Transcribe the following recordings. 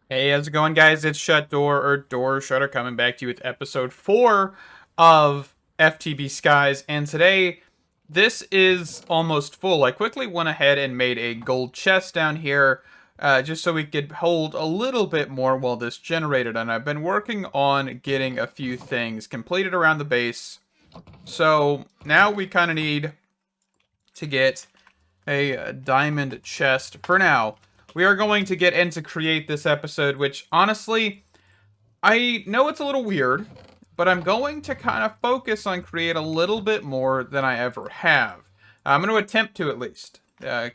Hey, how's it going, guys? It's Shut Door or Door Shutter coming back to you with episode 4 of FTB Skies. And today, this is almost full. I quickly went ahead and made a gold chest down here just so we could hold a little bit more while this generated. And I've been working on getting a few things completed around the base. So now we kind of need to get a diamond chest for now. We are going to get into Create this episode, which honestly, I know it's a little weird, but I'm going to kind of focus on Create a little bit more than I ever have. I'm going to attempt to at least.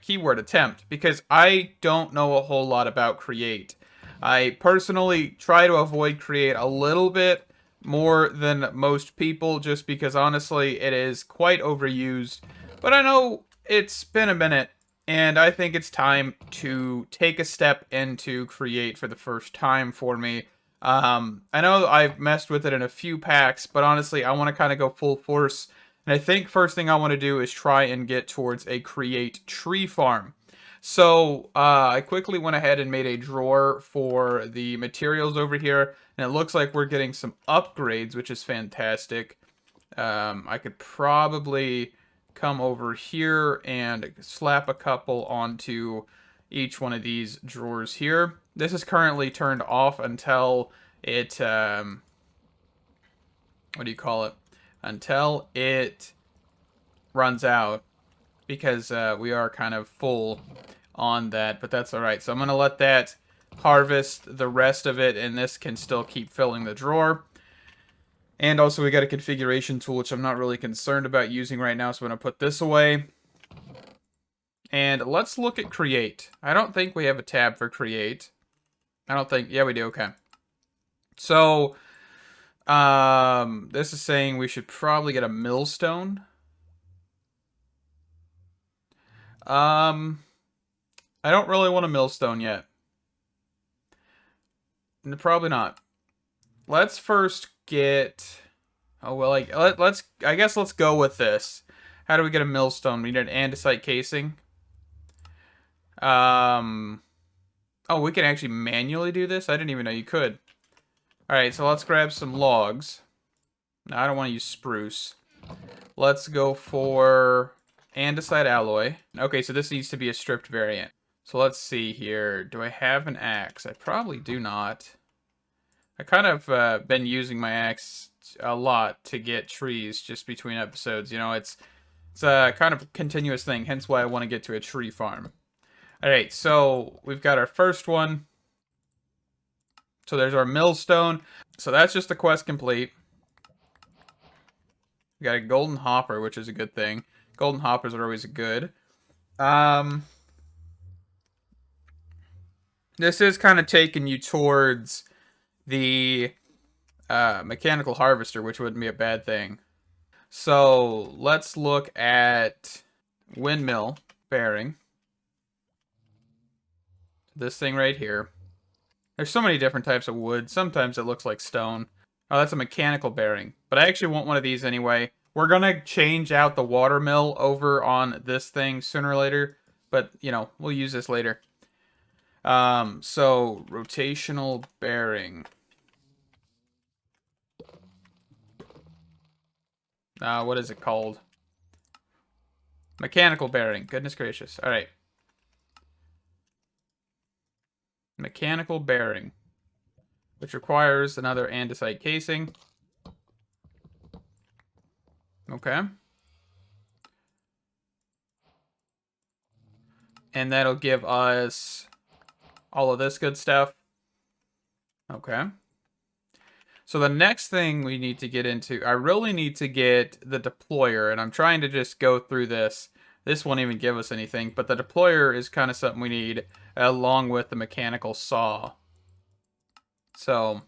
Keyword attempt, because I don't know a whole lot about Create. I personally try to avoid Create a little bit more than most people, just because honestly it is quite overused. But I know it's been a minute, and I think it's time to take a step into Create for the first time for me. I know I've messed with it in a few packs, but honestly, I want to kind of go full force. And I think first thing I want to do is try and get towards a Create Treefarm. So I quickly went ahead and made a drawer for the materials over here, and it looks like we're getting some upgrades, which is fantastic. I could probably come over here and slap a couple onto each one of these drawers here. This is currently turned off until it, what do you call it? Until it runs out, because we are kind of full on that, but that's all right. So I'm going to let that harvest the rest of it, and this can still keep filling the drawer. And also we got a configuration tool, which I'm not really concerned about using right now, so I'm going to put this away. And let's look at Create. I don't think we have a tab for Create. I don't think, yeah, we do, okay. So, this is saying we should probably get a millstone. I don't really want a millstone yet. Probably not. Let's first get, oh, well, like, I guess let's go with this. How do we get a millstone? We need an andesite casing. Oh, we can actually manually do this? I didn't even know you could. Alright, so let's grab some logs. No, I don't want to use spruce. Let's go for andesite alloy. Okay, so this needs to be a stripped variant. So let's see here. Do I have an axe? I probably do not. I kind of been using my axe a lot to get trees just between episodes. You know, it's a kind of continuous thing, hence why I want to get to a tree farm. Alright, so we've got our first one. So there's our millstone. So that's just the quest complete. We got a golden hopper, which is a good thing. Golden hoppers are always good. This is kind of taking you towards the mechanical harvester, which wouldn't be a bad thing. So let's look at windmill bearing. This thing right here. There's so many different types of wood. Sometimes it looks like stone. Oh, that's a mechanical bearing. But I actually want one of these anyway. We're going to change out the water mill over on this thing sooner or later. But, you know, we'll use this later. So, rotational bearing. What is it called? Mechanical bearing. Goodness gracious. All right. Mechanical bearing, which requires another andesite casing. Okay. And that'll give us all of this good stuff. Okay. So the next thing we need to get into, I really need to get the deployer, and I'm trying to just go through this. This won't even give us anything, but the deployer is kind of something we need along with the mechanical saw. So,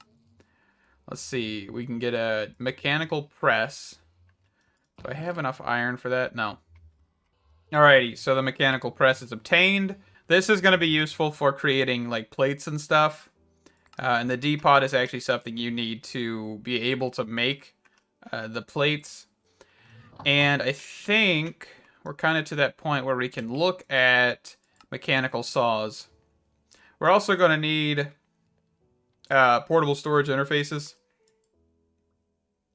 let's see. We can get a mechanical press. Do I have enough iron for that? No. Alrighty, so the mechanical press is obtained. This is going to be useful for creating like plates and stuff. And the D-pot is actually something you need to be able to make the plates. And I think we're kind of to that point where we can look at mechanical saws. We're also going to need portable storage interfaces.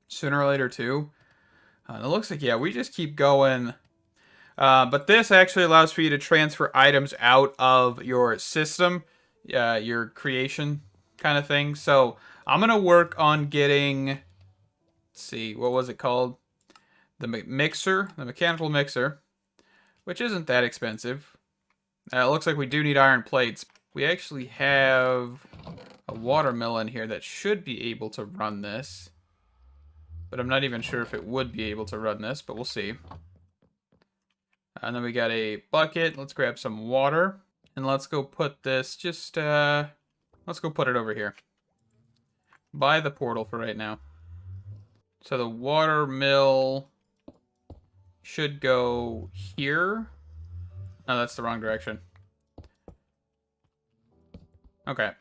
Sooner or later, too. It looks like, yeah, we just keep going. But this actually allows for you to transfer items out of your system, your creation kind of thing. So I'm going to work on getting, let's see, what was it called? The mixer, the mechanical mixer, which isn't that expensive. It looks like we do need iron plates. We actually have a watermill in here that should be able to run this. But I'm not even sure if it would be able to run this, but we'll see. And then we got a bucket. Let's grab some water. And let's go put this let's go put it over here. By the portal for right now. So the water mill should go here. No, that's the wrong direction. Okay.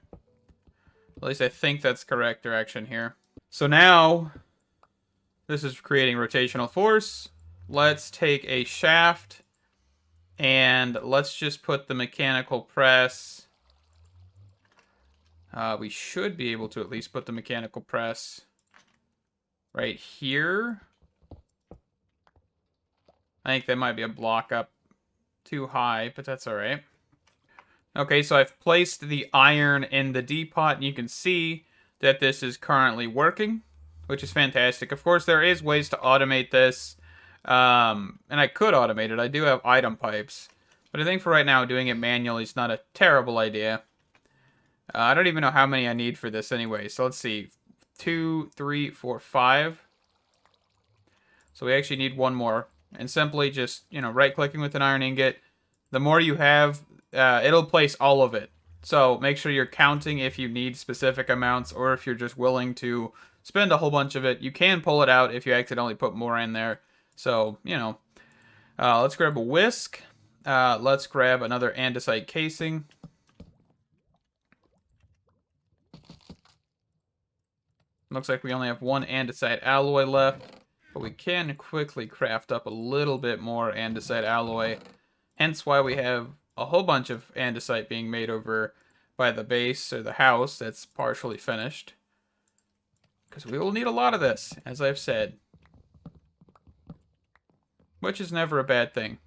At least I think that's correct direction here. So now, this is creating rotational force. Let's take a shaft and let's just put the mechanical press. We should be able to at least put the mechanical press right here. I think that might be a block up too high, but that's all right. Okay, so I've placed the iron in the depot, and you can see that this is currently working, which is fantastic. Of course, there is ways to automate this, and I could automate it. I do have item pipes, but I think for right now, doing it manually is not a terrible idea. I don't even know how many I need for this anyway, so let's see. 2, 3, 4, 5. So we actually need one more. And simply just, right-clicking with an iron ingot. The more you have, it'll place all of it. So make sure you're counting if you need specific amounts or if you're just willing to spend a whole bunch of it. You can pull it out if you accidentally put more in there. So, let's grab a whisk. Let's grab another andesite casing. Looks like we only have one andesite alloy left. But we can quickly craft up a little bit more andesite alloy. Hence why we have a whole bunch of andesite being made over by the base or the house that's partially finished. Because we will need a lot of this, as I've said. Which is never a bad thing.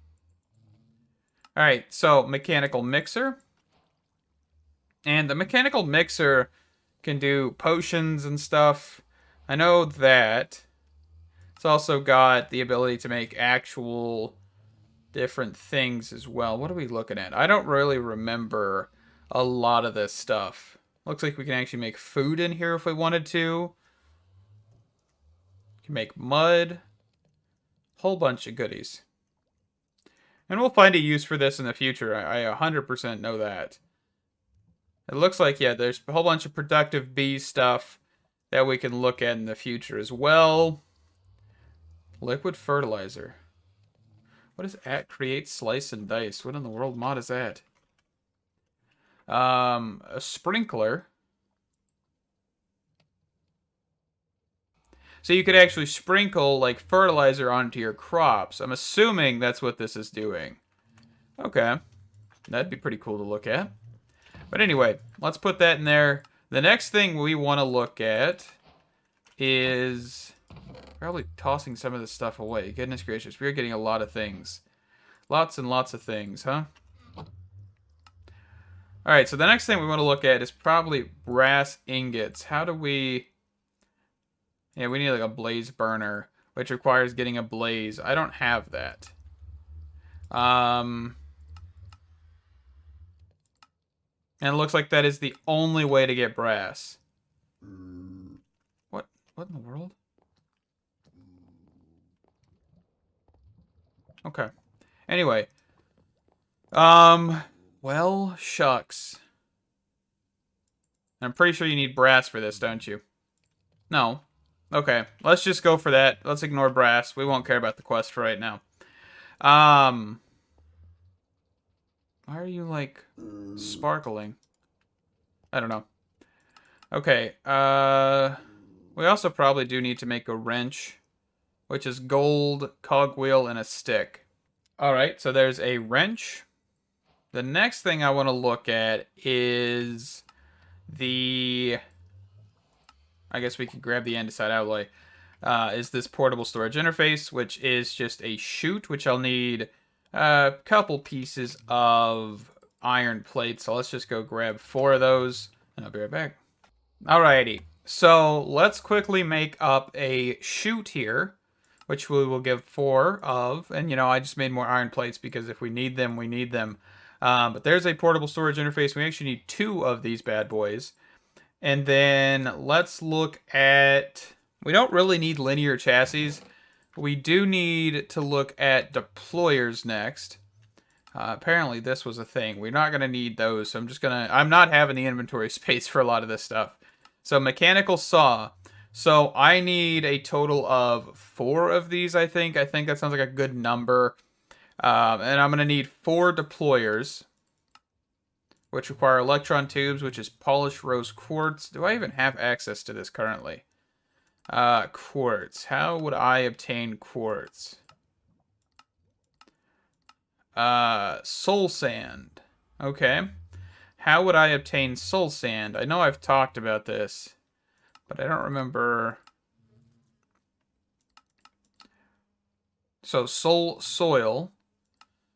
Alright, so mechanical mixer. And the mechanical mixer can do potions and stuff. I know that. It's also got the ability to make actual different things as well. What are we looking at? I don't really remember a lot of this stuff. Looks like we can actually make food in here if we wanted to. We can make mud. Whole bunch of goodies. And we'll find a use for this in the future. I 100% know that. It looks like, yeah, there's a whole bunch of productive bee stuff that we can look at in the future as well. Liquid fertilizer. What is Create, Slice, and Dice? What in the world mod is that? A sprinkler. So you could actually sprinkle, like, fertilizer onto your crops. I'm assuming that's what this is doing. Okay. That'd be pretty cool to look at. But anyway, let's put that in there. The next thing we want to look at is probably tossing some of this stuff away. Goodness gracious, we're getting a lot of things. Lots and lots of things, huh? Alright, so the next thing we want to look at is probably brass ingots. How do we... Yeah, we need like a blaze burner, which requires getting a blaze. I don't have that. And it looks like that is the only way to get brass. What in the world? Okay. Anyway. Well, shucks. I'm pretty sure you need brass for this, don't you? No. Okay, let's just go for that. Let's ignore brass. We won't care about the quest for right now. Why are you, like, sparkling? I don't know. Okay, we also probably do need to make a wrench, which is gold, cogwheel, and a stick. Alright, so there's a wrench. The next thing I want to look at is the I guess we could grab the andesite alloy, is this portable storage interface, which is just a chute, which I'll need a couple pieces of iron plate. So let's just go grab 4 of those, and I'll be right back. Alrighty, so let's quickly make up a chute here, which we will give 4 of. And, you know, I just made more iron plates because if we need them, we need them. But there's a portable storage interface. We actually need 2 of these bad boys. And then let's look at... We don't really need linear chassis. We do need to look at deployers next. Apparently this was a thing. We're not going to need those, so I'm not having the inventory space for a lot of this stuff. So mechanical saw. So I need a total of 4 of these, I think. I think that sounds like a good number. And I'm going to need 4 deployers, which require electron tubes, which is polished rose quartz. Do I even have access to this currently? Quartz. How would I obtain quartz? Soul sand. Okay. How would I obtain soul sand? I know I've talked about this, but I don't remember. So soil.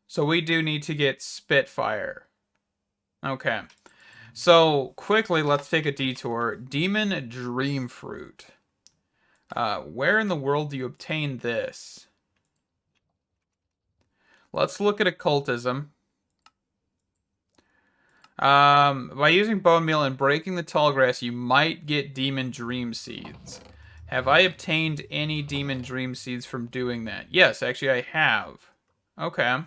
So we do need to get Spitfire. Okay. So quickly, let's take a detour. Demon Dream Fruit. Where in the world do you obtain this? Let's look at occultism. By using bone meal and breaking the tall grass, you might get demon dream seeds. Have I obtained any demon dream seeds from doing that? Yes, actually I have. Okay.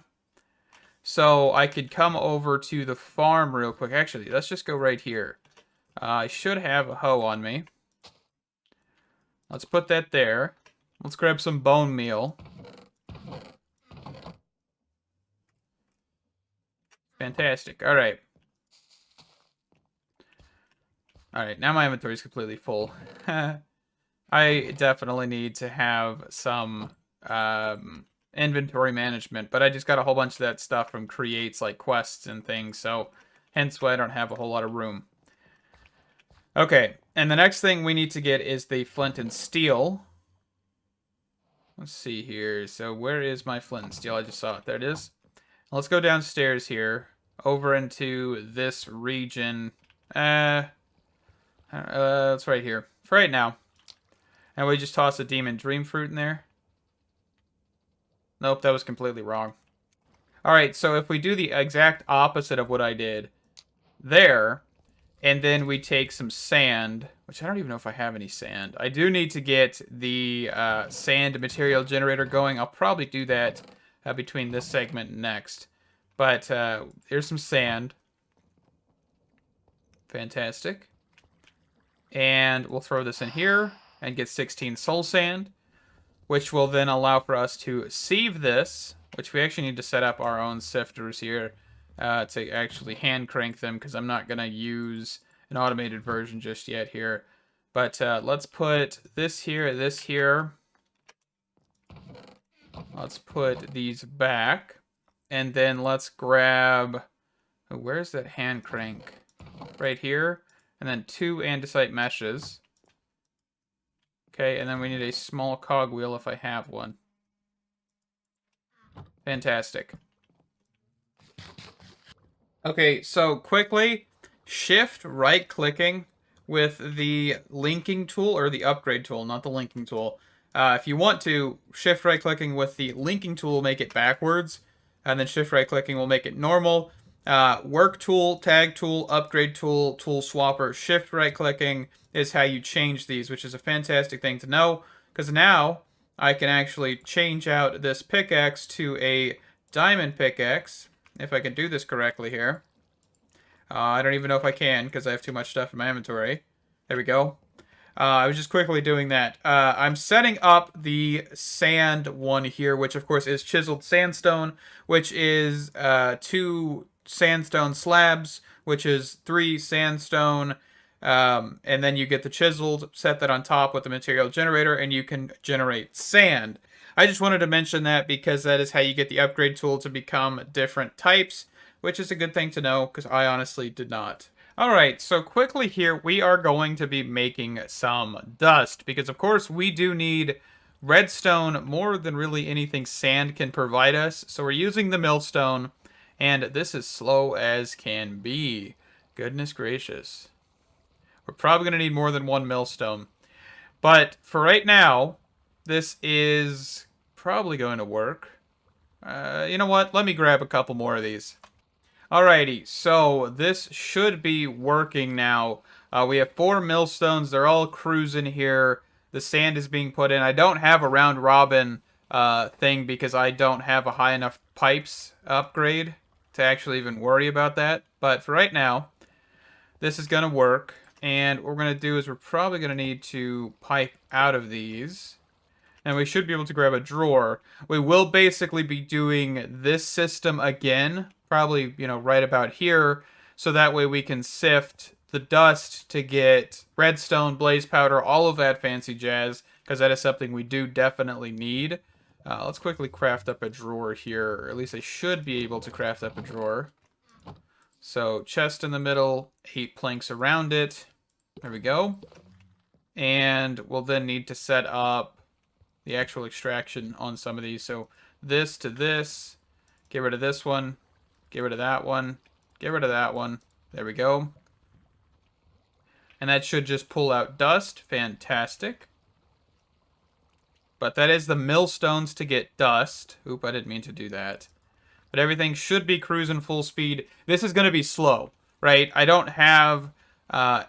So I could come over to the farm real quick. Actually, let's just go right here. I should have a hoe on me. Let's put that there. Let's grab some bone meal. Fantastic. All right. All right, now my inventory is completely full. I definitely need to have some inventory management, but I just got a whole bunch of that stuff from creates, like quests and things, so hence why I don't have a whole lot of room. Okay, and the next thing we need to get is the flint and steel. Let's see here. So where is my flint and steel? I just saw it. There it is. Let's go downstairs here, over into this region. It's right here for right now. And we just toss a demon dream fruit in there. Nope, that was completely wrong. Alright, so if we do the exact opposite of what I did there, and then we take some sand, which I don't even know if I have any sand. I do need to get the sand material generator going. I'll probably do that between this segment and next. But here's some sand. Fantastic. And we'll throw this in here and get 16 soul sand, which will then allow for us to sieve this, which we actually need to set up our own sifters here to actually hand crank them, because I'm not going to use an automated version just yet here. But let's put this here, this here. Let's put these back. And then let's grab... Oh, where's that hand crank? Right here. And then 2 andesite meshes. Okay, and then we need a small cogwheel if I have one. Fantastic. Okay, so quickly, shift right-clicking with the linking tool, or the upgrade tool, not the linking tool. If you want to, shift right-clicking with the linking tool will make it backwards, and then shift right-clicking will make it normal. Work tool, tag tool, upgrade tool, tool swapper, shift right-clicking is how you change these, which is a fantastic thing to know, because now I can actually change out this pickaxe to a diamond pickaxe, if I can do this correctly here. I don't even know if I can, because I have too much stuff in my inventory. There we go. I was just quickly doing that. I'm setting up the sand one here, which of course is chiseled sandstone, which is 2 sandstone slabs, which is 3 sandstone, and then you get the chiseled, set that on top with the material generator, and you can generate sand. I just wanted to mention that because that is how you get the upgrade tool to become different types, which is a good thing to know, because I honestly did not. All right, so quickly here, we are going to be making some dust because, of course, we do need redstone more than really anything sand can provide us. So we're using the millstone, and this is slow as can be. Goodness gracious. We're probably going to need more than one millstone. But for right now, this is probably going to work. You know what? Let me grab a couple more of these. Alrighty, so this should be working now. We have 4 millstones. They're all cruising here. The sand is being put in. I don't have a round robin thing because I don't have a high enough pipes upgrade to actually even worry about that. But for right now, this is going to work. And what we're going to do is we're probably going to need to pipe out of these. And we should be able to grab a drawer. We will basically be doing this system again, probably, right about here, so that way we can sift the dust to get redstone, blaze powder, all of that fancy jazz, because that is something we do definitely need. Let's quickly craft up a drawer here, or at least I should be able to craft up a drawer. So chest in the middle, 8 planks around it. There we go. And we'll then need to set up the actual extraction on some of these. So this to this, get rid of this one, get rid of that one, get rid of that one. There we go. And that should just pull out dust. Fantastic. But that is the millstones to get dust. Oop, I didn't mean to do that. But everything should be cruising full speed. This is going to be slow, right? I don't have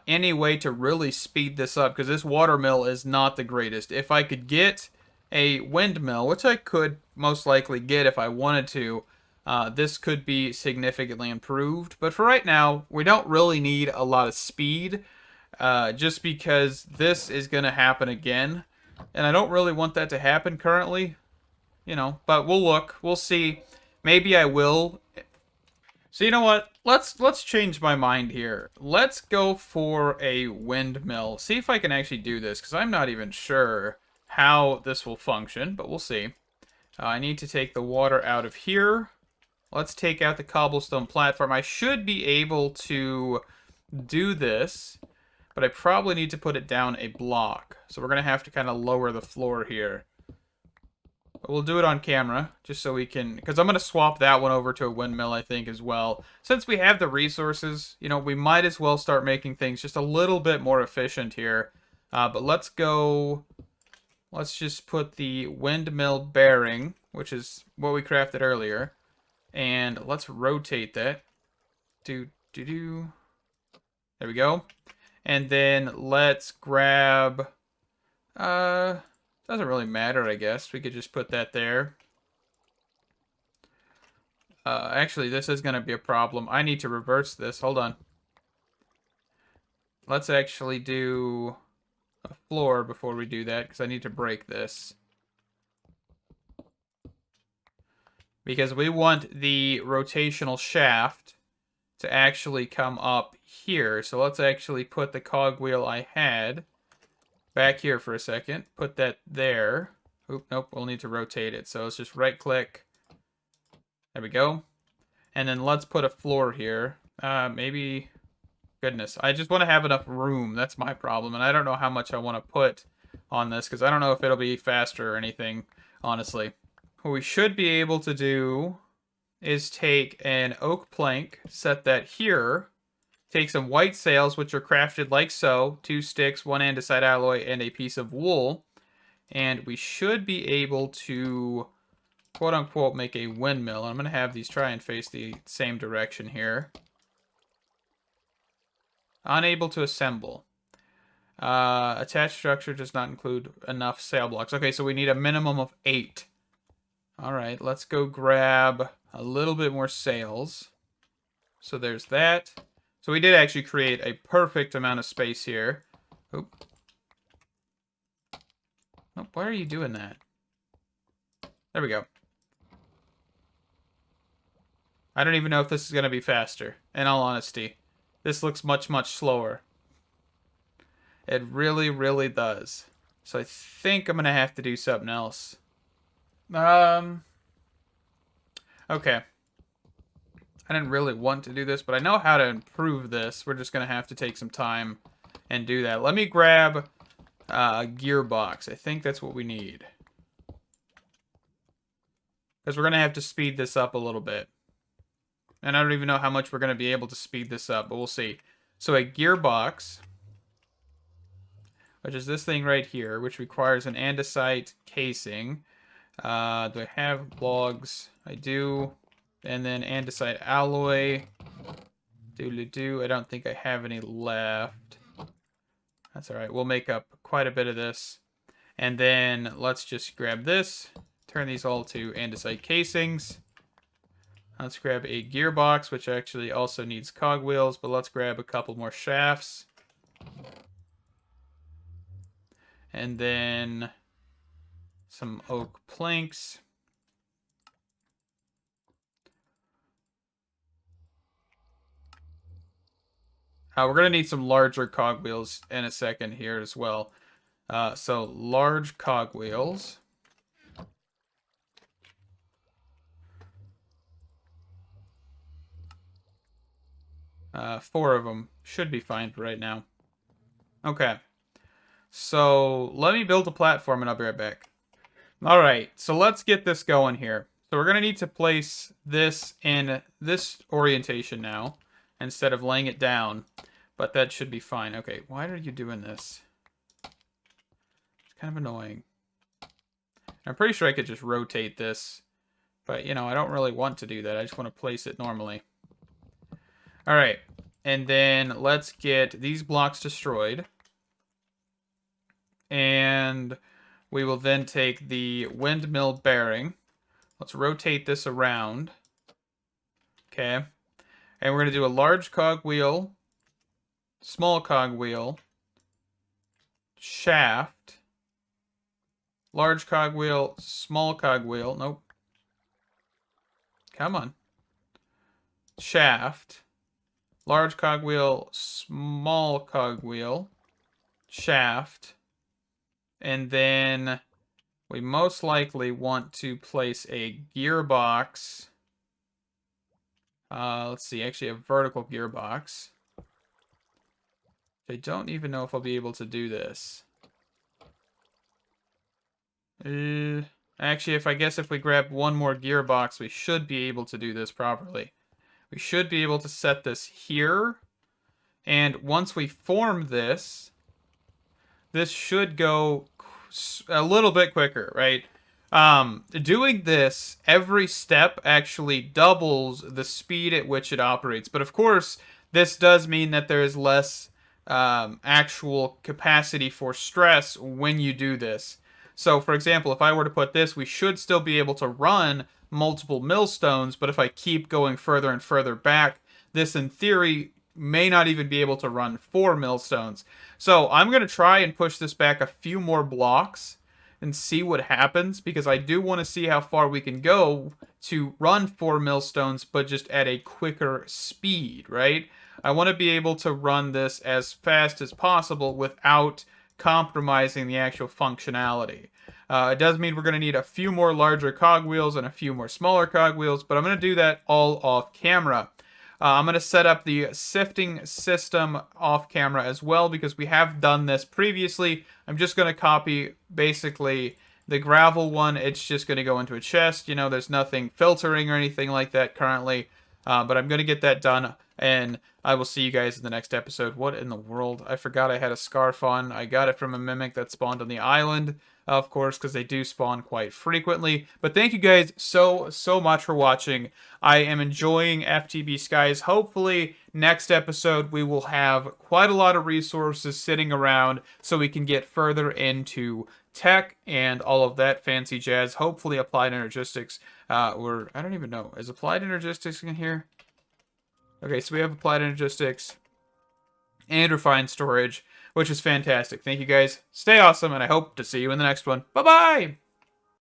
any way to really speed this up because this water mill is not the greatest. If I could get a windmill, which I could most likely get if I wanted to, this could be significantly improved. But for right now, we don't really need a lot of speed, just because this is going to happen again. And I don't really want that to happen currently, but we'll look. We'll see. Maybe I will. So you know what? Let's change my mind here. Let's go for a windmill. See if I can actually do this, because I'm not even sure how this will function, but we'll see. I need to take the water out of here. Let's take out the cobblestone platform. I should be able to do this, but I probably need to put it down a block. So we're going to have to kind of lower the floor here. But we'll do it on camera, just so we can, because I'm going to swap that one over to a windmill, I think, as well. Since we have the resources, we might as well start making things just a little bit more efficient here. But let's go. Let's just put the windmill bearing, which is what we crafted earlier, and let's rotate that. There we go. And then let's grab, doesn't really matter, I guess. We could just put that there. Actually, this is going to be a problem. I need to reverse this. Hold on. Let's actually do a floor before we do that, because I need to break this. Because we want the rotational shaft to actually come up here. So let's actually put the cogwheel I had back here for a second. Put that there. Oop, nope, we'll need to rotate it. So let's just right click. There we go. And then let's put a floor here. Maybe... Goodness, I just want to have enough room. That's my problem. And I don't know how much I want to put on this, because I don't know if it'll be faster or anything, honestly. What we should be able to do is take an oak plank, set that here, take some white sails, which are crafted like so, 2 sticks, 1 andesite alloy, and a piece of wool. And we should be able to, quote-unquote, make a windmill. I'm going to have these try and face the same direction here. Unable to assemble. Attached structure does not include enough sail blocks. Okay, so we need a minimum of 8. Alright, let's go grab a little bit more sails. So there's that. So we did actually create a perfect amount of space here. Oop. Oh, why are you doing that? There we go. I don't even know if this is going to be faster, in all honesty. This looks much, much slower. It really, really does. So I think I'm going to have to do something else. Okay. I didn't really want to do this, but I know how to improve this. We're just going to have to take some time and do that. Let me grab a gearbox. I think that's what we need. Because we're going to have to speed this up a little bit. And I don't even know how much we're going to be able to speed this up, but we'll see. So a gearbox, which is this thing right here, which requires an andesite casing. Do I have logs? I do. And then andesite alloy. I don't think I have any left. That's all right. We'll make up quite a bit of this. And then let's just grab this. Turn these all to andesite casings. Let's grab a gearbox, which actually also needs cogwheels, but let's grab a couple more shafts. And then some oak planks. We're going to need some larger cogwheels in a second here as well. So large cogwheels. Four of them should be fine for right now. Okay. So let me build a platform and I'll be right back. Alright, so let's get this going here. So we're going to need to place this in this orientation now, instead of laying it down. But that should be fine. Okay, why are you doing this? It's kind of annoying. I'm pretty sure I could just rotate this. But, you know, I don't really want to do that. I just want to place it normally. Alright, and then let's get these blocks destroyed. And we will then take the windmill bearing. Let's rotate this around. Okay. And we're going to do a large cogwheel, small cogwheel, shaft, large cogwheel, small cogwheel. Nope. Come on. Shaft, large cogwheel, small cogwheel, shaft. And then we most likely want to place a gearbox. Let's see, actually a vertical gearbox. I don't even know if I'll be able to do this. Actually, if we grab one more gearbox, we should be able to do this properly. We should be able to set this here. And once we form this, this should go a little bit quicker, right? Doing this, every step actually doubles the speed at which it operates. But of course, this does mean that there is less actual capacity for stress when you do this. So, for example, if I were to put this, we should still be able to run multiple millstones, but if I keep going further and further back, this in theory may not even be able to run 4 millstones. So I'm going to try and push this back a few more blocks and see what happens, because I do want to see how far we can go to run 4 millstones, but just at a quicker speed, right? I want to be able to run this as fast as possible without compromising the actual functionality. It does mean we're going to need a few more larger cogwheels and a few more smaller cogwheels, but I'm going to do that all off camera. I'm going to set up the sifting system off camera as well, because we have done this previously. I'm just going to copy basically the gravel one. It's just going to go into a chest. You know, there's nothing filtering or anything like that currently. But I'm going to get that done, and I will see you guys in the next episode. What in the world? I forgot I had a scarf on. I got it from a mimic that spawned on the island, of course, because they do spawn quite frequently. But thank you guys so much for watching. I am enjoying FTB Skies. Hopefully, next episode we will have quite a lot of resources sitting around so we can get further into tech and all of that fancy jazz. Hopefully applied energistics, or I don't even know, is applied energistics in here? Okay, so we have applied energistics and refined storage, which is fantastic. Thank you guys, stay awesome, and I hope to see you in the next one. Bye bye.